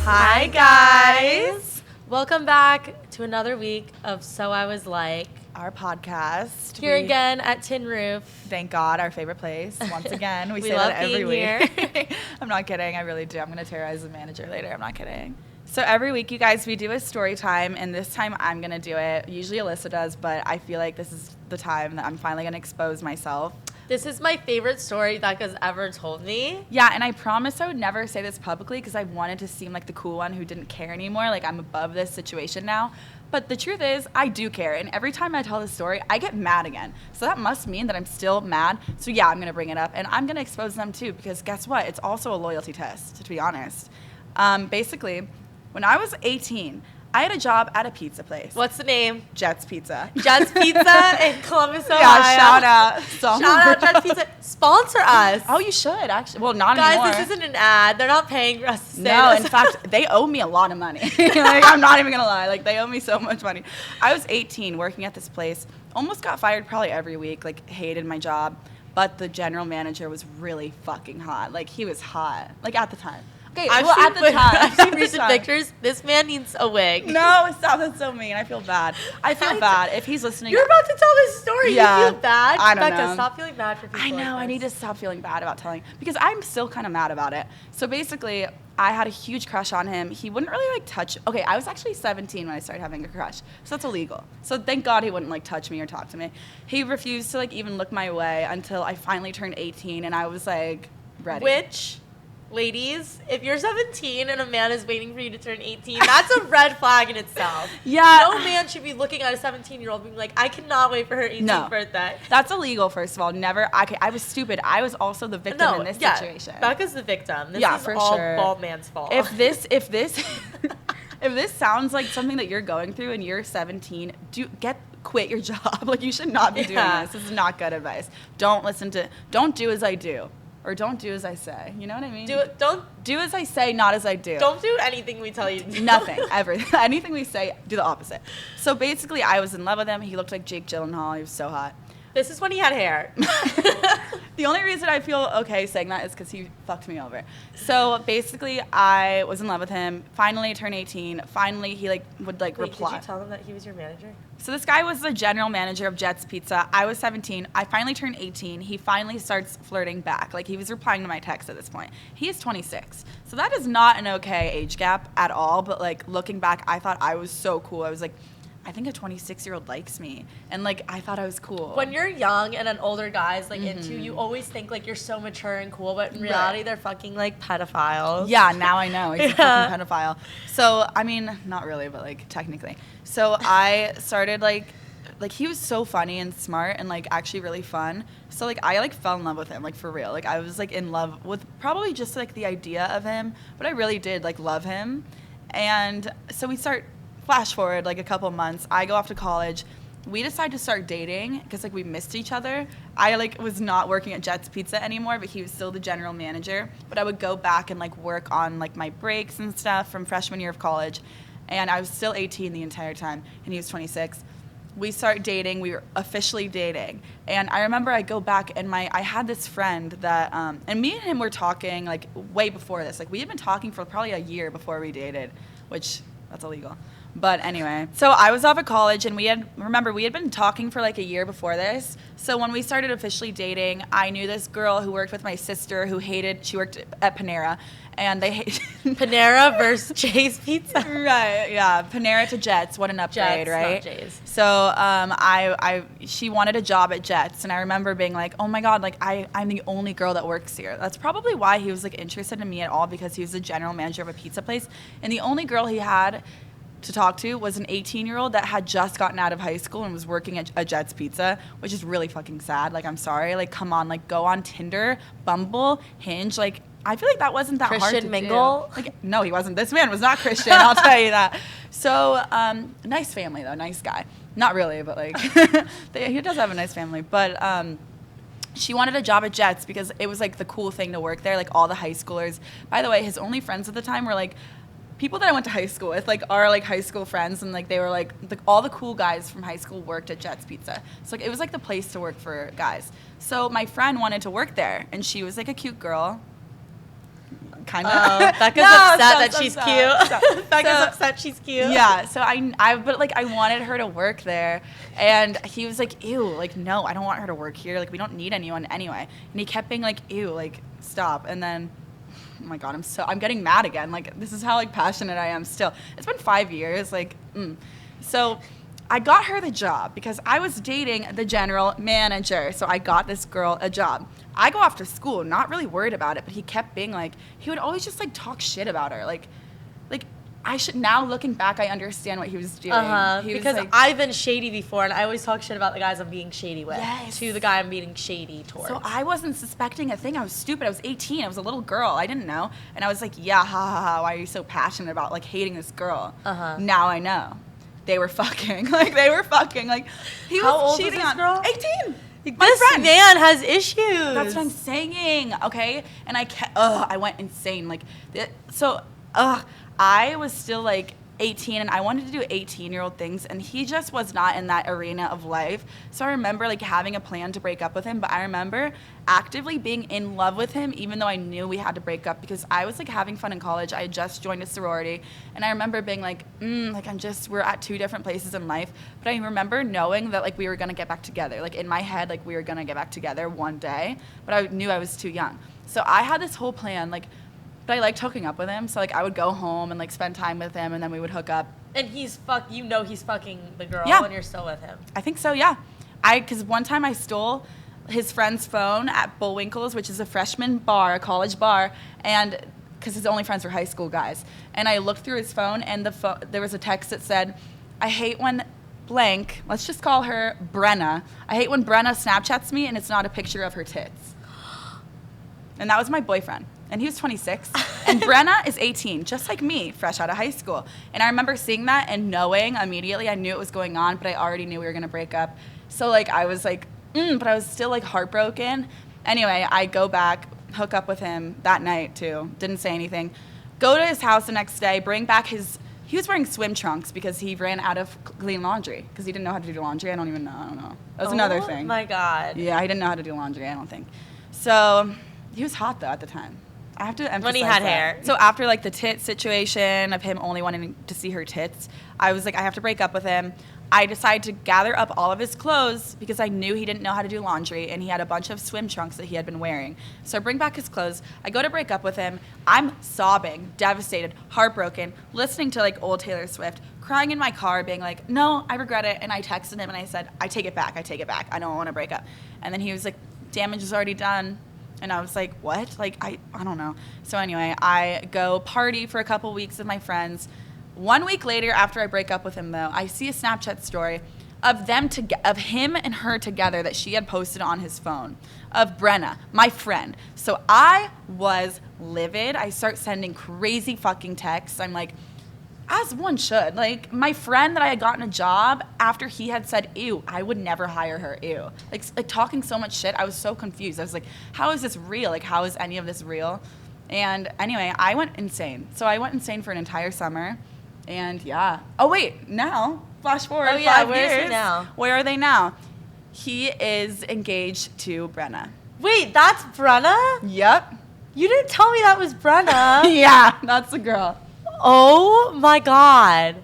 Hi, guys. Welcome back to another week of So I Was Like, our podcast. Here again at Tin Roof. Thank God, our favorite place. Once again, we say love that every being week. Here. I'm not kidding. I really do. I'm going to terrorize the manager later. I'm not kidding. So every week, you guys, we do a story time, and this time I'm going to do it. Usually Alyssa does, but I feel like this is the time that I'm finally going to expose myself. This is my favorite story Becca's ever told me. Yeah, and I promised I would never say this publicly because I wanted to seem like the cool one who didn't care anymore. Like, I'm above this situation now. But the truth is, I do care. And every time I tell this story, I get mad again. So that must mean that I'm still mad. So yeah, I'm going to bring it up. And I'm going to expose them too because guess what? It's also a loyalty test, to be honest. Basically, when I was 18, I had a job at a pizza place. What's the name? Jet's Pizza. Jet's Pizza in Columbus, Ohio. Yeah, shout out. Shout out Jet's Pizza. Sponsor us. Oh, you should, actually. Well, not Guys, anymore. this isn't an ad. They're not paying for us to say No, this. in fact, they owe me a lot of money. Like, I'm not even going to lie. Like, they owe me so much money. I was 18 working at this place. Almost got fired probably every week. Like, hated my job. But the general manager was really fucking hot. Like, he was hot. Like, at the time. Okay, I've seen recent pictures. This man needs a wig. No, stop. That's so mean. I feel bad. I feel bad if he's listening. You're about to tell this story. Yeah, you feel bad? I don't Becca, know. stop feeling bad for people. I know. Like I need to stop feeling bad about telling because I'm still kind of mad about it. So basically, I had a huge crush on him. He wouldn't really like touch. Okay, I was actually 17 when I started having a crush, so that's illegal. So thank God he wouldn't like touch me or talk to me. He refused to like even look my way until I finally turned 18, and I was like ready. Which, ladies, if you're 17 and a man is waiting for you to turn 18, that's a red flag in itself. Yeah. No man should be looking at a 17-year-old being like, I cannot wait for her 18th birthday. That's illegal, first of all. Never. I was stupid. I was also the victim in this situation. Becca's the victim. This is for all sure. bald man's fault. If this if this sounds like something that you're going through and you're 17, quit your job. Like, you should not be doing this. This is not good advice. Don't do as I do. Or don't do as I say. You know what I mean? Don't do as I say, not as I do. Don't do anything we tell you to do. Nothing, ever. Anything we say, do the opposite. So basically, I was in love with him. He looked like Jake Gyllenhaal. He was so hot. This is when he had hair. The only reason I feel okay saying that is because he fucked me over. So basically, I was in love with him. Finally, turned 18. Finally, he would reply. Did you tell him that he was your manager? So this guy was the general manager of Jet's Pizza. I was 17. I finally turned 18. He finally starts flirting back. Like, he was replying to my text at this point. He is 26. So that is not an okay age gap at all. But, like, looking back, I thought I was so cool. I was like, I think a 26-year-old likes me. And, like, I thought I was cool. When you're young and an older guy's, like, into you, you always think, like, you're so mature and cool. But in reality, they're fucking, like, pedophiles. Yeah, now I know. He's a fucking pedophile. So, I mean, not really, but, like, technically. So I started, like, he was so funny and smart and, like, actually really fun. So, like, I, like, fell in love with him, like, for real. Like, I was, like, in love with probably just, like, the idea of him. But I really did, like, love him. And so we flash forward, like, a couple months. I go off to college. We decide to start dating because, like, we missed each other. I, like, was not working at Jet's Pizza anymore, but he was still the general manager. But I would go back and, like, work on, like, my breaks and stuff from freshman year of college. And I was still 18 the entire time, and he was 26. We start dating. We were officially dating. And I remember I go back, and I had this friend that, and me and him were talking, like, way before this. Like, we had been talking for probably a year before we dated, which, that's illegal. But anyway, so I was off at college, and we had been talking for like a year before this. So when we started officially dating, I knew this girl who worked with my sister she worked at Panera, and they hated Panera versus Jay's Pizza. Right, yeah. Panera to Jet's, what an upgrade, Jet's, right? not Jay's. So she wanted a job at Jet's, and I remember being like, oh my God, like I'm the only girl that works here. That's probably why he was like interested in me at all, because he was the general manager of a pizza place, and the only girl he had to talk to was an 18-year-old that had just gotten out of high school and was working at a Jet's Pizza, which is really fucking sad. Like, I'm sorry. Like, come on. Like, go on Tinder, Bumble, Hinge. Like, I feel like that wasn't that hard to Christian mingle? do. Like, no, he wasn't. This man was not Christian, I'll tell you that. So, nice family, though. Nice guy. Not really, but, like, he does have a nice family. But she wanted a job at Jet's because it was, like, the cool thing to work there. Like, all the high schoolers. By the way, his only friends at the time were, like, people that I went to high school with, like, are, like, high school friends, and, like, they were, like, all the cool guys from high school worked at Jet's Pizza. So, like, it was, like, the place to work for guys. So my friend wanted to work there, and she was, like, a cute girl. kind of. Becca's upset that she's stop. cute. Becca's upset she's cute. Yeah, so but like I wanted her to work there, and he was like, ew, like no, I don't want her to work here. Like we don't need anyone anyway. And he kept being like, ew, like stop. And then, oh my God, I'm getting mad again. Like this is how like passionate I am still. It's been 5 years. Like, so I got her the job because I was dating the general manager. So I got this girl a job. I go off to school, not really worried about it, but he kept being like, he would always just like talk shit about her. Like I should, now looking back, I understand what he was doing. Because like, I've been shady before, and I always talk shit about the guys I'm being shady with. Yes. To the guy I'm being shady towards. So I wasn't suspecting a thing. I was stupid. I was 18. I was a little girl. I didn't know. And I was like, yeah, ha ha ha. Why are you so passionate about like hating this girl? Now I know. They were fucking. Like they were fucking. Like he How was old cheating was this on girl? 18. This man has issues. That's what I'm saying. Okay, and I went insane. Like I was still like 18 and I wanted to do 18-year-old things, and he just was not in that arena of life. So I remember like having a plan to break up with him, but I remember actively being in love with him even though I knew we had to break up because I was like having fun in college. I had just joined a sorority, and I remember being like we're at two different places in life, but I remember knowing that like we were gonna get back together. Like in my head, like we were gonna get back together one day, but I knew I was too young. So I had this whole plan, like, but I liked hooking up with him, so like I would go home and like spend time with him, and then we would hook up. And he's fucking the girl, Yeah. and you're still with him. I think so, yeah. Because one time I stole his friend's phone at Bullwinkle's, which is a freshman bar, a college bar, and because his only friends were high school guys. And I looked through his phone, and there was a text that said, "I hate when blank, let's just call her Brenna. I hate when Brenna Snapchats me and it's not a picture of her tits." And that was my boyfriend. And he was 26. And Brenna is 18, just like me, fresh out of high school. And I remember seeing that and knowing immediately, I knew it was going on, but I already knew we were going to break up. So, like, I was like, but I was still, like, heartbroken. Anyway, I go back, hook up with him that night, too. Didn't say anything. Go to his house the next day, bring back he was wearing swim trunks because he ran out of clean laundry because he didn't know how to do laundry. I don't know. That was another thing. Oh, my God. Yeah, he didn't know how to do laundry, I don't think. So, he was hot, though, at the time. I have to emphasize when he had that. hair. So after like the tit situation of him only wanting to see her tits, I was like, I have to break up with him. I decided to gather up all of his clothes because I knew he didn't know how to do laundry, and he had a bunch of swim trunks that he had been wearing. So I bring back his clothes. I go to break up with him. I'm sobbing, devastated, heartbroken, listening to like old Taylor Swift, crying in my car, being like, no, I regret it. And I texted him and I said, I take it back. I don't want to break up. And then he was like, damage is already done. And I was like, what? Like, I don't know. So anyway, I go party for a couple weeks with my friends. 1 week later, after I break up with him, though, I see a Snapchat story of him and her together that she had posted on his phone, of Brenna, my friend. So I was livid. I start sending crazy fucking texts. I'm like, as one should. Like, my friend that I had gotten a job after he had said, ew, I would never hire her, ew. Like talking so much shit, I was so confused. I was like, how is this real? Like, how is any of this real? And anyway, I went insane. So I went insane for an entire summer. And yeah. Oh, wait, now, flash forward 5 years. Where is he now? Where are they now? He is engaged to Brenna. Wait, that's Brenna? Yep. You didn't tell me that was Brenna. Yeah, that's the girl. Oh my God.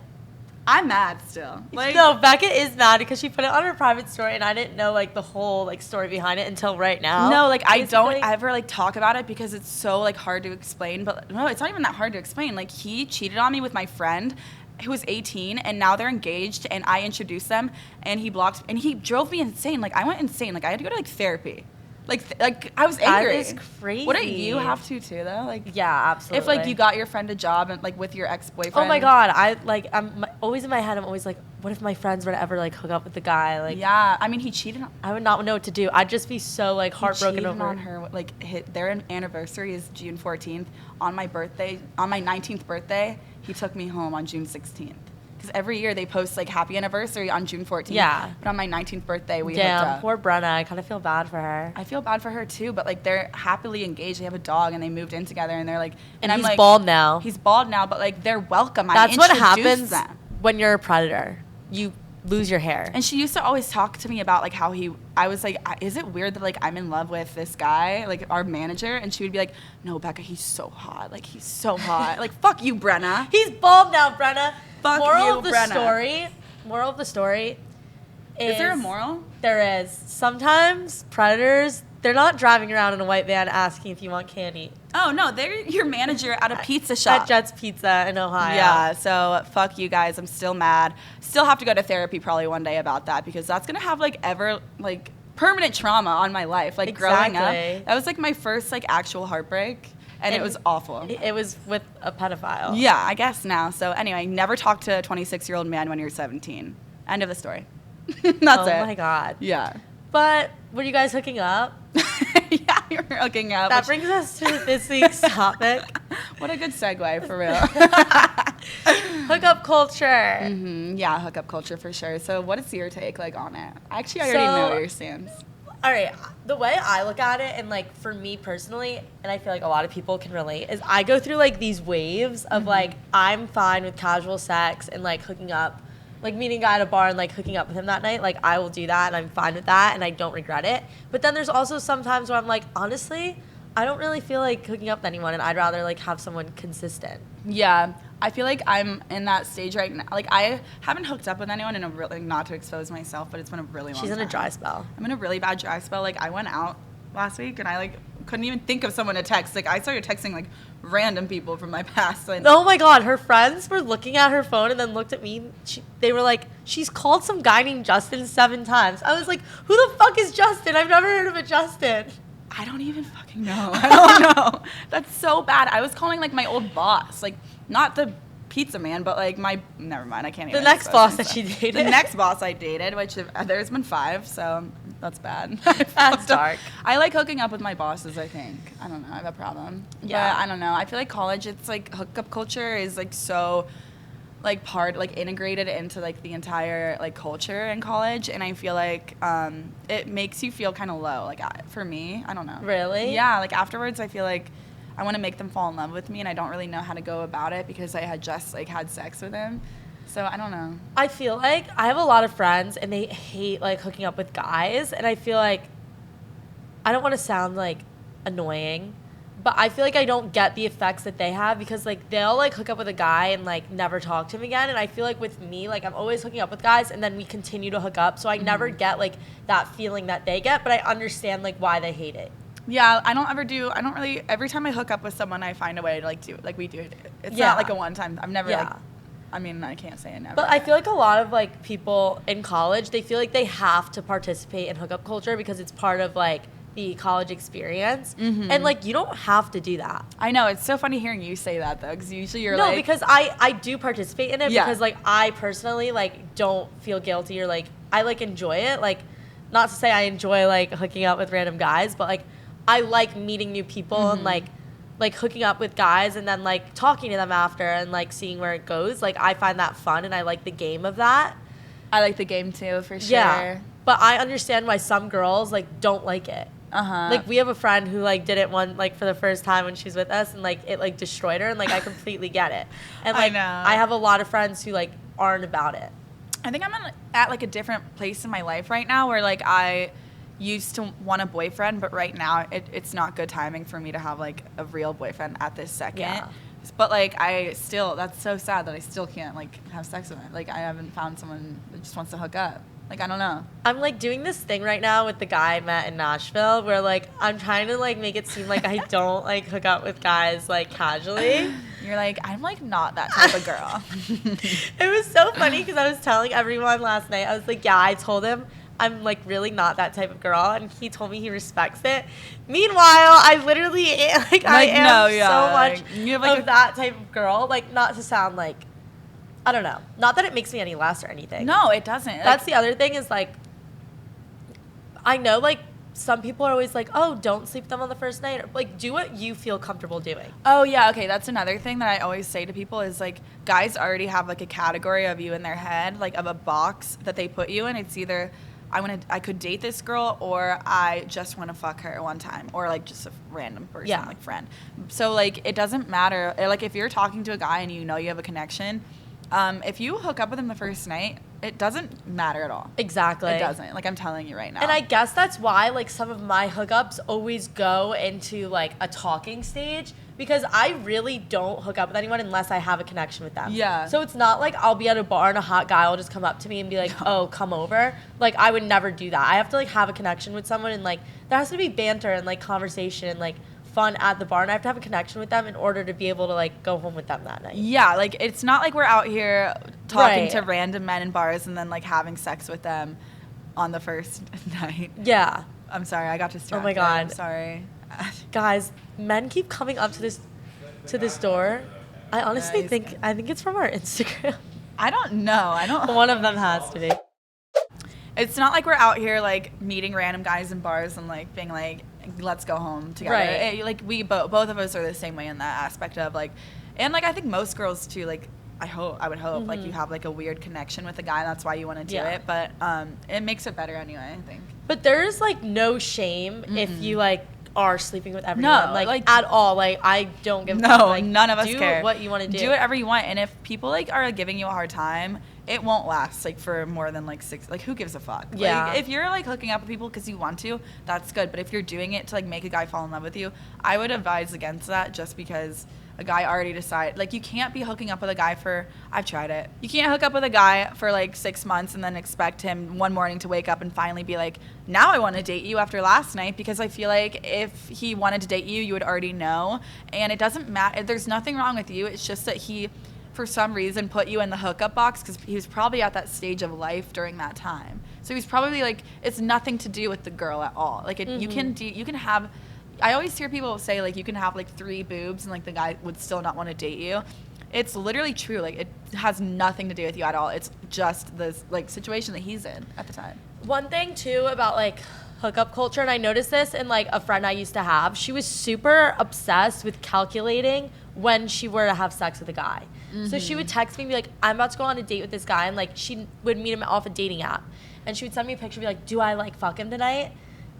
I'm mad still. Like, no, Becca is mad because she put it on her private story, and I didn't know like the whole like story behind it until right now. No, like basically. I don't ever like talk about it because it's so like hard to explain. But no, it's not even that hard to explain. Like he cheated on me with my friend who was 18, and now they're engaged, and I introduced them, and he blocked, and he drove me insane. Like I went insane. Like I had to go to like therapy. Like I was angry. That is crazy. Wouldn't you have to too though? Like yeah, absolutely. If like you got your friend a job and like with your ex-boyfriend. Oh my God, I'm always in my head. I'm always like, what if my friends were to ever like hook up with the guy? Like yeah, I mean he cheated. I would not know what to do. I'd just be so like heartbroken over on her. Like their anniversary is June 14th. On my 19th birthday, he took me home on June 16th. Because every year they post like happy anniversary on June 14th. Yeah. But on my 19th birthday, we hooked up. Poor Brenna. I kind of feel bad for her. I feel bad for her too, but like they're happily engaged. They have a dog and they moved in together, and they're like. And I'm he's like, bald now. He's bald now, but like they're welcome. That's what happens them. when you're a predator. You lose your hair. And she used to always talk to me about like how I was like, is it weird that like I'm in love with this guy, like our manager? And she would be like, no, Becca, he's so hot. Like, he's so hot. Like, fuck you, Brenna. He's bald now, Brenna. Fuck Moral you, of the Brenna. Moral of the story Is there a moral? There is. Sometimes predators, they're not driving around in a white van asking if you want candy. Oh, no, they're your manager at a pizza shop. At Jet's Pizza in Ohio. Yeah, so fuck you guys. I'm still mad. Still have to go to therapy probably one day about that because that's going to have like permanent trauma on my life. Like growing up. That was like my first like actual heartbreak and it was awful. It was with a pedophile. Yeah, I guess now. So anyway, never talk to a 26-year-old man when you're 17. End of the story. That's it. Oh my God. Yeah. But were you guys hooking up? Yeah, you're hooking up. That brings us to this week's topic. What a good segue, for real. Hookup culture. Mm-hmm. Yeah, hookup culture for sure. So what is your take like on it? Actually, I already know where your stance. All right, the way I look at it, and like for me personally, and I feel like a lot of people can relate, is I go through like these waves of like I'm fine with casual sex and like hooking up. Like meeting a guy at a bar and like hooking up with him that night, like I will do that and I'm fine with that and I don't regret it. But then there's also some times where I'm like, honestly, I don't really feel like hooking up with anyone and I'd rather like have someone consistent. Yeah, I feel like I'm in that stage right now. Like I haven't hooked up with anyone in a really, not to expose myself, but it's been a really long time. She's in a dry spell. I'm in a really bad dry spell. Like I went out last week and I like couldn't even think of someone to text. Like I started texting like random people from my past. And oh my God, her friends were looking at her phone and then looked at me. They were like, she's called some guy named Justin 7 times. I was like, who the fuck is Justin? I've never heard of a Justin. I don't even fucking know. I don't know. That's so bad. I was calling like my old boss, like not the pizza man, but like never mind. I can't even. The next boss that she dated. The next boss I dated, which there's been 5, so that's bad. That's dark. I like hooking up with my bosses, I think. I don't know. I have a problem. Yeah. But I don't know. I feel like college, it's like hookup culture is like so like integrated into like the entire like culture in college, and I feel like it makes you feel kind of low. Like for me, I don't know. Really? Yeah. Like afterwards, I feel like I want to make them fall in love with me, and I don't really know how to go about it because I had just like had sex with him. So I don't know. I feel like I have a lot of friends and they hate like hooking up with guys, and I feel like I don't want to sound like annoying, but I feel like I don't get the effects that they have because like they'll like hook up with a guy and like never talk to him again, and I feel like with me, like I'm always hooking up with guys and then we continue to hook up, so I never get like that feeling that they get, but I understand like why they hate it. Yeah, I don't really, every time I hook up with someone, I find a way to like do, like we do it. It's not like a one time. I've never like, I mean, I can't say I never. But I feel like a lot of like people in college, they feel like they have to participate in hookup culture because it's part of like the college experience. Mm-hmm. And like you don't have to do that. I know, it's so funny hearing you say that though, because usually you're No, because I do participate in it because like I personally like don't feel guilty or like I like enjoy it. Like not to say I enjoy like hooking up with random guys, but like I like meeting new people and like hooking up with guys and then like talking to them after and like seeing where it goes. Like I find that fun and I like the game of that. I like the game too, for sure. Yeah, but I understand why some girls like don't like it. Like we have a friend who like did it for the first time when she's with us and like it like destroyed her, and like I completely get it. And like I have a lot of friends who like aren't about it. I think I'm at like a different place in my life right now where like I used to want a boyfriend, but right now it's not good timing for me to have like a real boyfriend at this second. Yeah. But like that's so sad that I still can't like have sex with him. Like I haven't found someone that just wants to hook up. Like I don't know. I'm like doing this thing right now with the guy I met in Nashville where like I'm trying to like make it seem like I don't like hook up with guys like casually. You're like, I'm like not that type of girl. It was so funny because I was telling everyone last night, I was like, yeah, I told him I'm like really not that type of girl, and he told me he respects it. Meanwhile, I literally I am so much you have, like, of that type of girl. Like not to sound like, I don't know, not that it makes me any less or anything. No, it doesn't. That's the other thing is like, I know like some people are always like, oh, don't sleep with them on the first night. Or, like do what you feel comfortable doing. Oh yeah, okay. That's another thing that I always say to people is like guys already have like a category of you in their head, like of a box that they put you in. It's either I could date this girl, or I just want to fuck her one time, or like just a random person, like friend. So like it doesn't matter. Like if you're talking to a guy and you know you have a connection, if you hook up with him the first night, it doesn't matter at all. Exactly. It doesn't. Like, I'm telling you right now. And I guess that's why, like, some of my hookups always go into, like, a talking stage, because I really don't hook up with anyone unless I have a connection with them. Yeah. So it's not like I'll be at a bar and a hot guy will just come up to me and be like, oh, come over. Like, I would never do that. I have to, like, have a connection with someone, and, like, there has to be banter and, like, conversation and, like, fun at the bar, and I have to have a connection with them in order to be able to, like, go home with them that night. Yeah, like, it's not like we're out here talking Right. to random men in bars and then, like, having sex with them on the first night. Yeah. I'm sorry, I got distracted. Oh my God. I'm sorry. Guys, men keep coming up to this door. I honestly think it's from our Instagram. I don't know. One of them has to be. It's not like we're out here, like, meeting random guys in bars and, like, being like, let's go home together. Right. Like, we both of us are the same way in that aspect of, like, and, like, I think most girls too, like, I would hope like you have like a weird connection with a guy, that's why you want to do it, but it makes it better anyway, I think. But there's like no shame if you like are sleeping with everyone, no, like at all. Like, I don't give a no, fuck. Like, none of us do care. what you want to do. Do whatever you want, and if people like are giving you a hard time, it won't last like for more than like 6. Like, who gives a fuck? Yeah. Like, if you're like hooking up with people because you want to, that's good. But if you're doing it to like make a guy fall in love with you, I would advise against that, just because a guy already decided. Like, you can't be hooking up with a guy for, I've tried it. You can't hook up with a guy for like 6 months and then expect him one morning to wake up and finally be like, now I want to date you after last night, because I feel like if he wanted to date you, you would already know. And it doesn't matter. There's nothing wrong with you. It's just that he, for some reason, put you in the hookup box because he was probably at that stage of life during that time. So he's probably like, it's nothing to do with the girl at all. Like, you can have, I always hear people say, like, you can have, like, 3 boobs and, like, the guy would still not want to date you. It's literally true. Like, it has nothing to do with you at all. It's just this, like, situation that he's in at the time. One thing, too, about, like, hookup culture, and I noticed this in, like, a friend I used to have. She was super obsessed with calculating when she were to have sex with a guy. So she would text me and be like, I'm about to go on a date with this guy. And, like, she would meet him off a dating app. And she would send me a picture and be like, do I, like, fuck him tonight?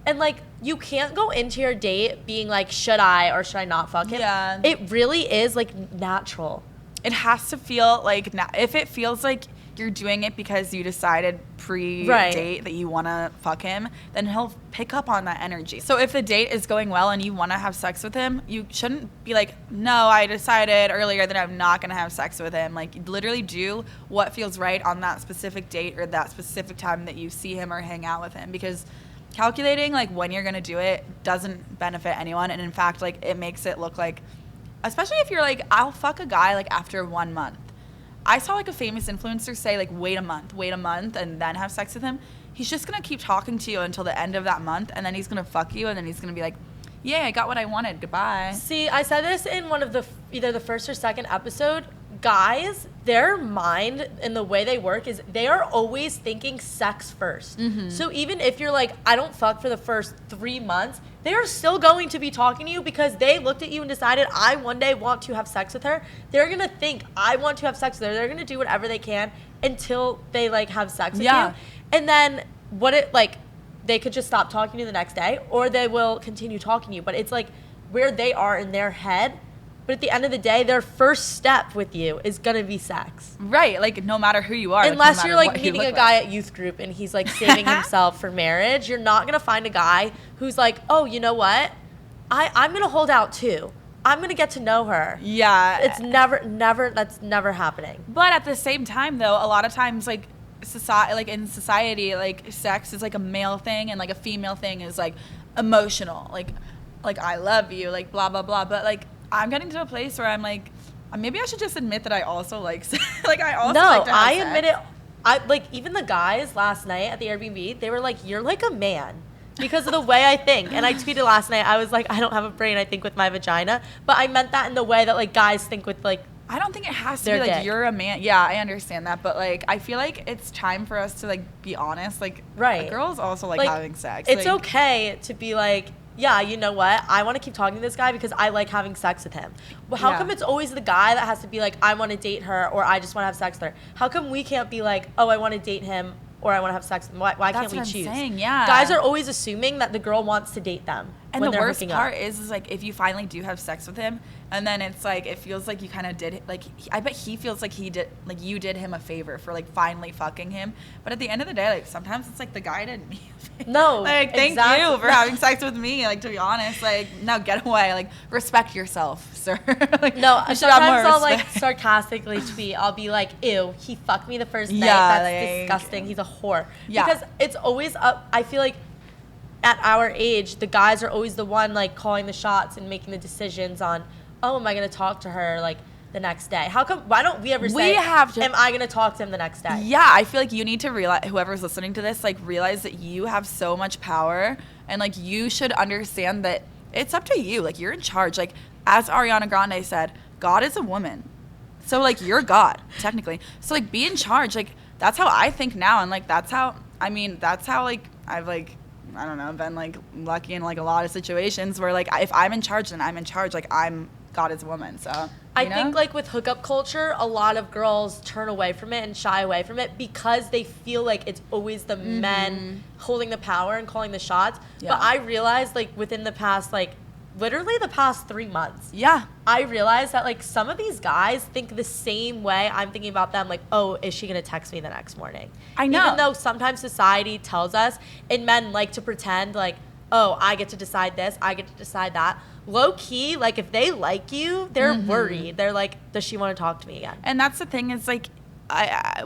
And, like, you can't go into your date being like, should I or should I not fuck him? Yeah. It really is, like, natural. It has to feel like, if it feels like you're doing it because you decided pre-date that you want to fuck him, then he'll pick up on that energy. So if the date is going well and you want to have sex with him, you shouldn't be like, no, I decided earlier that I'm not going to have sex with him. Like, literally do what feels right on that specific date or that specific time that you see him or hang out with him, because calculating like when you're gonna do it doesn't benefit anyone. And in fact, like, it makes it look like, especially if you're like, I'll fuck a guy like after 1 month. I saw like a famous influencer say like, wait a month and then have sex with him. He's just gonna keep talking to you until the end of that month, and then he's gonna fuck you, and then he's gonna be like, yeah, I got what I wanted, goodbye. See, I said this in one of the either the first or second episode. Guys, their mind and the way they work is they are always thinking sex first. So even if you're like, I don't fuck for the first 3 months, they are still going to be talking to you because they looked at you and decided, I one day want to have sex with her. They're gonna think, I want to have sex with her. They're gonna do whatever they can until they like have sex with you. And then they could just stop talking to you the next day, or they will continue talking to you. But it's like where they are in their head. But at the end of the day, their first step with you is gonna be sex. Right, like, no matter who you are. Unless like, no you're like meeting a guy at youth group and he's like saving himself for marriage, you're not gonna find a guy who's like, oh, you know what? I'm gonna hold out too. I'm gonna get to know her. Yeah. It's that's never happening. But at the same time, though, a lot of times, like, in society, like, sex is like a male thing and like a female thing is like emotional. Like I love you, like, blah, blah, blah. But like, I'm getting to a place where I'm like, maybe I should just admit that I also like sex. Like, I also like to have sex. Admit it. I like, even the guys last night at the Airbnb, they were like, you're like a man because of the way I think. And I tweeted last night, I was like, I don't have a brain, I think with my vagina. But I meant that in the way that like guys think with like, I don't think it has to be like, you're a man. Yeah, I understand that. But like, I feel like it's time for us to like be honest. Like, girls also like having sex. It's like, okay to be like, yeah, you know what? I want to keep talking to this guy because I like having sex with him. Well, how come it's always the guy that has to be like, I want to date her or I just want to have sex with her? How come we can't be like, oh, I want to date him or I want to have sex with him? Why can't we choose? Saying, yeah. Guys are always assuming that the girl wants to date them. And when the they're worst hooking part up. is like if you finally do have sex with him, and then it's like it feels like you kind of did like I bet he feels like he did like you did him a favor for like finally fucking him. But at the end of the day, like sometimes it's like the guy did me a favor. No, like thank exactly. you for having sex with me. Like to be honest, like no, get away. Like respect yourself, sir. Like No, you should have more sometimes I'll like respect. sarcastically tweet. I'll be like, "Ew, he fucked me the first night. Yeah, That's like, disgusting. He's a whore." Yeah. Because it's always up. I feel like at our age, the guys are always the one like calling the shots and making the decisions on, "Oh, am I gonna talk to her like the next day?" How come? Why don't we ever say, have to- "Am I gonna talk to him the next day?" Yeah, I feel like you need to realize, whoever's listening to this, like realize that you have so much power, and like you should understand that it's up to you. Like you're in charge. Like as Ariana Grande said, God is a woman, so like you're God technically. So like be in charge. Like that's how I think now, and like that's how like I've like I don't know been like lucky in like a lot of situations where like if I'm in charge, then I'm in charge. Like I'm God as a woman. So I think like with hookup culture, a lot of girls turn away from it and shy away from it because they feel like it's always the men holding the power and calling the shots. Yeah. But I realized like within the past like literally the past 3 months, yeah. I realized that like some of these guys think the same way I'm thinking about them. Like, oh, is she gonna text me the next morning? I know. Even though sometimes society tells us, and men like to pretend like, oh, I get to decide this, I get to decide that. Low key, like if they like you, they're worried. They're like, does she want to talk to me again? And that's the thing is like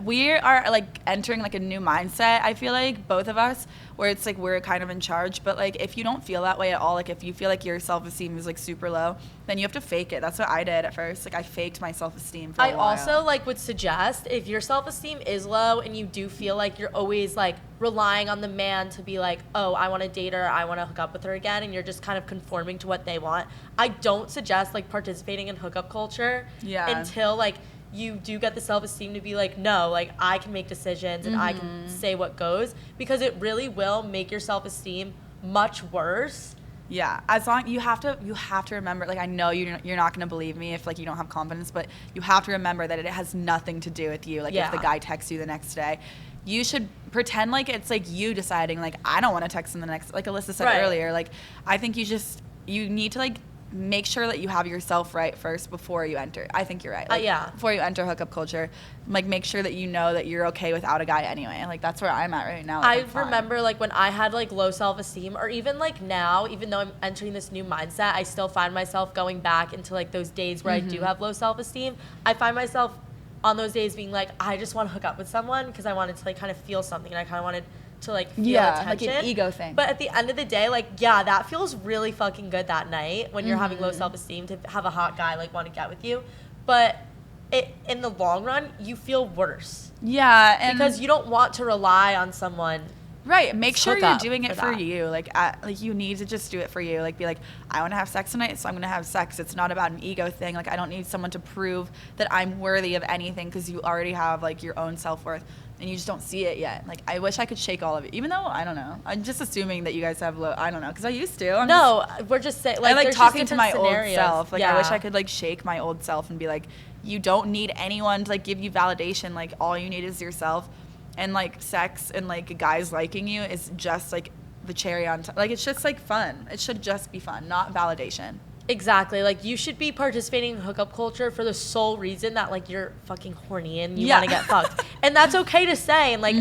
we are like entering like a new mindset, I feel like both of us, where it's like we're kind of in charge. But like if you don't feel that way at all, like if you feel like your self-esteem is like super low, then you have to fake it. That's what I did at first. Like I faked my self-esteem for a while. I also like would suggest if your self-esteem is low and you do feel like you're always like relying on the man to be like, oh, I want to date her, I want to hook up with her again, and you're just kind of conforming to what they want, I don't suggest like participating in hookup culture until like you do get the self-esteem to be like, no, like I can make decisions and I can say what goes, because it really will make your self-esteem much worse. Yeah, as long you have to remember, like I know you're not gonna believe me if like you don't have confidence, but you have to remember that it has nothing to do with you. Like if the guy texts you the next day, you should pretend like it's like you deciding like I don't want to text him the next, like Alyssa said earlier. Like I think you need to like make sure that you have yourself right first before you enter. I think you're right. Like, before you enter hookup culture, like make sure that you know that you're okay without a guy anyway. Like that's where I'm at right now. Like, I remember like when I had like low self-esteem, or even like now, even though I'm entering this new mindset, I still find myself going back into like those days where I do have low self-esteem. I find myself on those days being like, I just want to hook up with someone because I wanted to like kind of feel something, and I kind of wanted to like feel attention. Like an ego thing. But at the end of the day, like that feels really fucking good that night when you're having low self-esteem to have a hot guy like want to get with you. But in the long run, you feel worse. Yeah, and because you don't want to rely on someone. Right, make sure you're doing it for that. you. Like you need to just do it for you. Like be like, I want to have sex tonight, so I'm gonna have sex. It's not about an ego thing. Like I don't need someone to prove that I'm worthy of anything, because you already have like your own self-worth, and you just don't see it yet. Like I wish I could shake all of it, even though I don't know. I'm just assuming that you guys have low. I don't know, because I used to. We're just saying. Like, I like there's talking just to my scenarios. old self. Like I wish I could like shake my old self and be like, you don't need anyone to like give you validation. Like all you need is yourself. And like sex and like guys liking you is just like the cherry on top. Like it's just like fun. It should just be fun, not validation. Exactly. Like you should be participating in hookup culture for the sole reason that like you're fucking horny and you want to get fucked, and that's okay to say. And like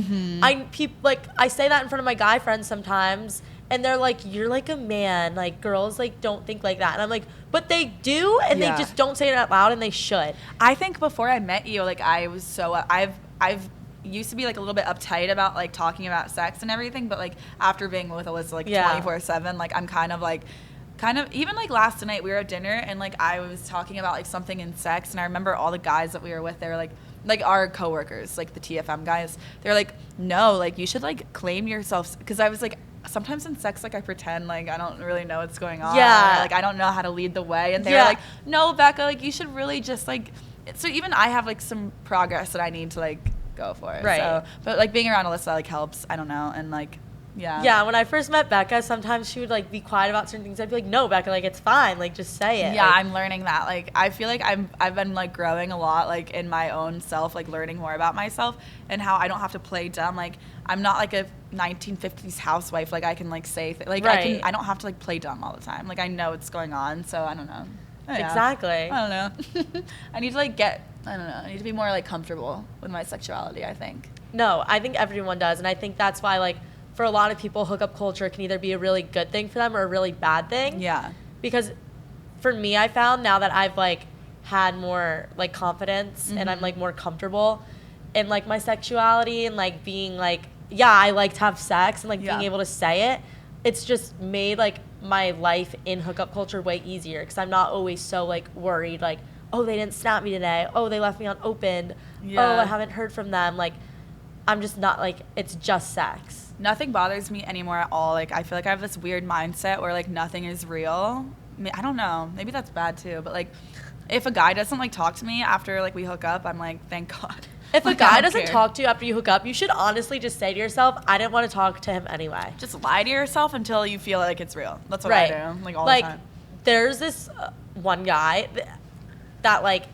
I say that in front of my guy friends sometimes, and they're like, "You're like a man. Like girls like don't think like that." And I'm like, "But they do, and they just don't say it out loud, and they should." I think before I met you, like I was so I've used to be like a little bit uptight about like talking about sex and everything, but like after being with Alyssa like 24/7, like I'm kind of even like last night we were at dinner and like I was talking about like something in sex, and I remember all the guys that we were with, they were like our coworkers, like the TFM guys, they're like, no, like you should like claim yourself, because I was like, sometimes in sex like I pretend like I don't really know what's going on, like I don't know how to lead the way, and they were like, no, Becca, like you should really just like, so even I have like some progress that I need to like go for it. Right. So, but like being around Alyssa like helps. I don't know, and like Yeah. When I first met Becca, sometimes she would like be quiet about certain things. I'd be like, no, Becca, like it's fine, like just say it. Yeah, like, I'm learning that. Like, I feel like I've been like growing a lot, like in my own self, like learning more about myself and how I don't have to play dumb. Like, I'm not like a 1950s housewife. Like, I can like say I don't have to like play dumb all the time. Like, I know what's going on, so I don't know. Yeah. Exactly. I don't know. I need to like I don't know. I need to be more like comfortable with my sexuality, I think. No, I think everyone does, and I think that's why like for a lot of people, hookup culture can either be a really good thing for them or a really bad thing. Yeah. Because for me, I found now that I've like had more like confidence and I'm like more comfortable in like my sexuality and like being like, yeah, I like to have sex and like being able to say it. It's just made like my life in hookup culture way easier because I'm not always so like worried like, oh, they didn't snap me today. Oh, they left me unopened. Yeah. Oh, I haven't heard from them. Like, I'm just not like, it's just sex. Nothing bothers me anymore at all. Like, I feel like I have this weird mindset where like nothing is real. I don't know. Maybe that's bad too. But like, if a guy doesn't like talk to me after like we hook up, I'm like, thank God. If like, a guy doesn't talk to you after you hook up, you should honestly just say to yourself, I didn't want to talk to him anyway. Just lie to yourself until you feel like it's real. That's what Right. I do. Like all like, the time. there's this one guy that like,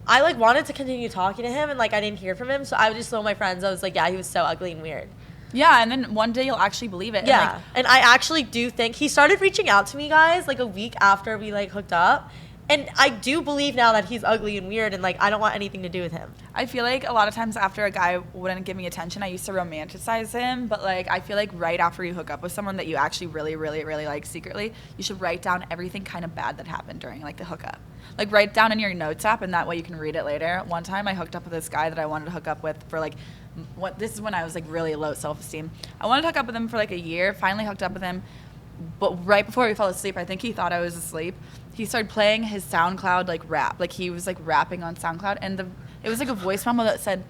I like wanted to continue talking to him and like I didn't hear from him. So I would just tell my friends, I was like, yeah, he was so ugly and weird. Yeah, and then one day you'll actually believe it. Yeah, and I actually do think he started reaching out to me, guys, like a week after we like hooked up. And I do believe now that he's ugly and weird and like I don't want anything to do with him. I feel like a lot of times after a guy wouldn't give me attention, I used to romanticize him. But like I feel like right after you hook up with someone that you actually really, really, really like secretly, you should write down everything kind of bad that happened during like the hookup. Like write down in your notes app and that way you can read it later. One time I hooked up with this guy that I wanted to hook up with for like this is when I was like really low self-esteem. I wanted to hook up with him for like a year, finally hooked up with him. But right before we fell asleep, I think he thought I was asleep. He started playing his SoundCloud like rap. Like he was like rapping on SoundCloud and it was like a voice memo that said,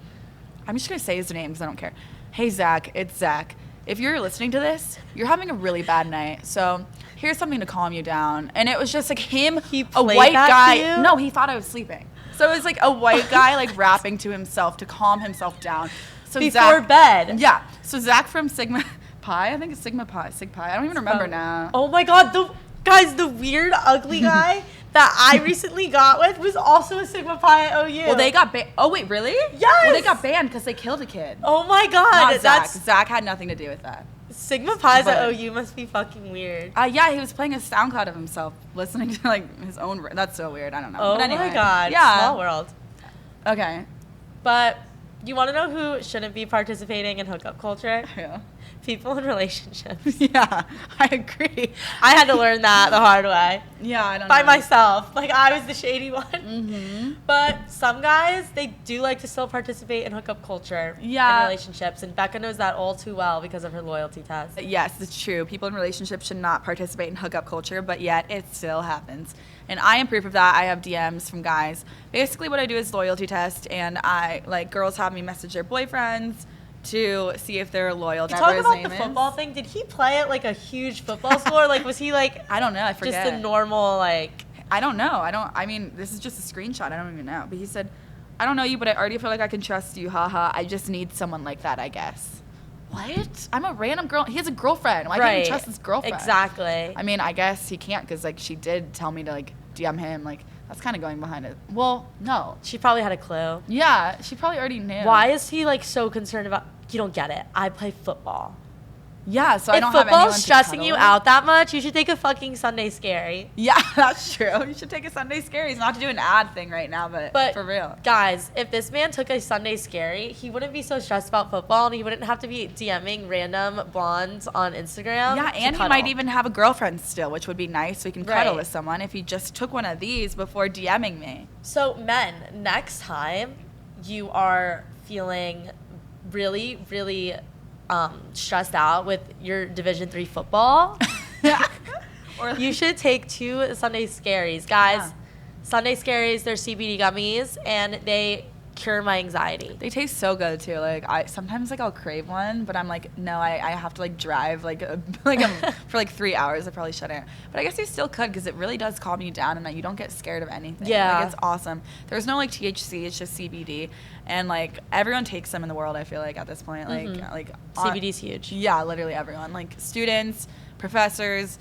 I'm just gonna say his name because I don't care. Hey Zach, it's Zach. If you're listening to this, you're having a really bad night. So here's something to calm you down. And it was just like him, a white guy. No, he thought I was sleeping. So it was like a white guy like rapping to himself to calm himself down. So Before bed. Yeah. So Zach from Sigma Pi, I think it's Sig Pi. I don't even remember now. Oh my God, the weird ugly guy that I recently got with was also a Sigma Pi at OU. Well, they got banned. Oh wait, really? Yes. Well, they got banned because they killed a kid. Oh my God, Not Zach. Zach had nothing to do with that. Sigma Pi's at OU must be fucking weird. Yeah, he was playing a SoundCloud of himself, listening to like his own. That's so weird. I don't know. Oh but anyway, my God. Yeah. Small world. Okay. But you want to know who shouldn't be participating in hookup culture? Yeah. People in relationships. Yeah, I agree. I had to learn that the hard way. Yeah, I don't By know. myself. Like, I was the shady one. Mm-hmm. But some guys, they do like to still participate in hookup culture in relationships. And Becca knows that all too well because of her loyalty test. Yes, it's true. People in relationships should not participate in hookup culture, but yet it still happens. And I am proof of that. I have DMs from guys. Basically, what I do is loyalty test, and girls have me message their boyfriends to see if they're loyal to whatever his name is. Talk about the football thing. Did he play at like a huge football school, or like was he like? I don't know. I forget. Just a normal like. I don't know. I mean, this is just a screenshot. I don't even know. But he said, "I don't know you, but I already feel like I can trust you. Haha. I just need someone like that, I guess." What? I'm a random girl. He has a girlfriend. Why can't he trust his girlfriend? Exactly. I mean, I guess he can't because like she did tell me to like DM him. Like that's kind of going behind it. Well, no. She probably had a clue. Yeah, she probably already knew. Why is he like so concerned about? You don't get it. I play football. Yeah, so I don't have anyone to If football's stressing you cuddle. out that much, you should take a fucking Sunday Scary. Yeah, that's true. You should take a Sunday Scaries. Not to do an ad thing right now, but for real. Guys, if this man took a Sunday Scary, he wouldn't be so stressed about football, and he wouldn't have to be DMing random blondes on Instagram. Yeah, and he might even have a girlfriend still, which would be nice. So he can cuddle with someone if he just took one of these before DMing me. So, men, next time you are feeling really, really stressed out with your Division III football, or you should take 2 Sunday Scaries. Guys, Sunday Scaries, they're CBD gummies, and they cure my anxiety. They taste so good too. Like I sometimes like I'll crave one, but I'm like, no, I have to like drive for like 3 hours. I probably shouldn't, but I guess you still could because it really does calm you down and like you don't get scared of anything. Yeah, like it's awesome. There's no like THC, it's just CBD, and like everyone takes them in the world. I feel like at this point, like CBD's huge. Yeah, literally everyone, like students, professors.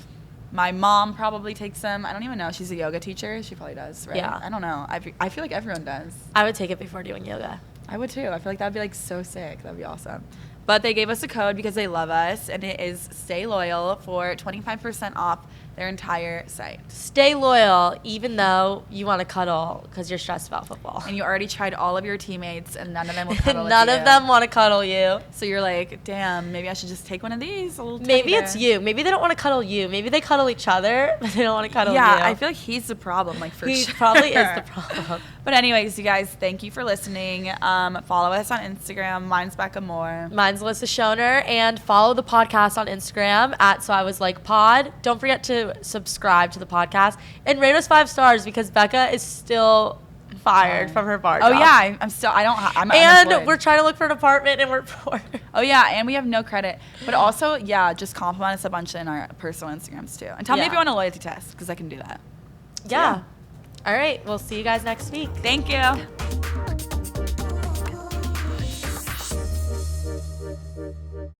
My mom probably takes them. I don't even know. She's a yoga teacher. She probably does, right? Yeah. I don't know. I feel like everyone does. I would take it before doing yoga. I would too. I feel like that'd be like so sick. That'd be awesome. But they gave us a code because they love us, and it is Stay Loyal for 25% off their entire site. Stay loyal, even though you want to cuddle because you're stressed about football. And you already tried all of your teammates, and none of them will cuddle with None you. of them want to cuddle you. So you're like, damn, maybe I should just take one of these. Maybe it's you. Maybe they don't want to cuddle you. Maybe they cuddle each other, but they don't want to cuddle you. Yeah, I feel like he's the problem, like for he sure. probably is the problem. But anyways, you guys, thank you for listening. Follow us on Instagram. Mine's Becca Moore. Mine's Alyssa Schoner, and follow the podcast on Instagram at So I Was Like Pod. Don't forget to subscribe to the podcast and rate us 5 stars because Becca is still fired from her bar job. Oh yeah, I'm and unemployed. we're trying to look for an apartment and we're poor. Oh yeah, and we have no credit. But also, yeah, just compliment us a bunch in our personal Instagrams too. And tell me if you want a loyalty test because I can do that. Yeah. All right, we'll see you guys next week. Thank you.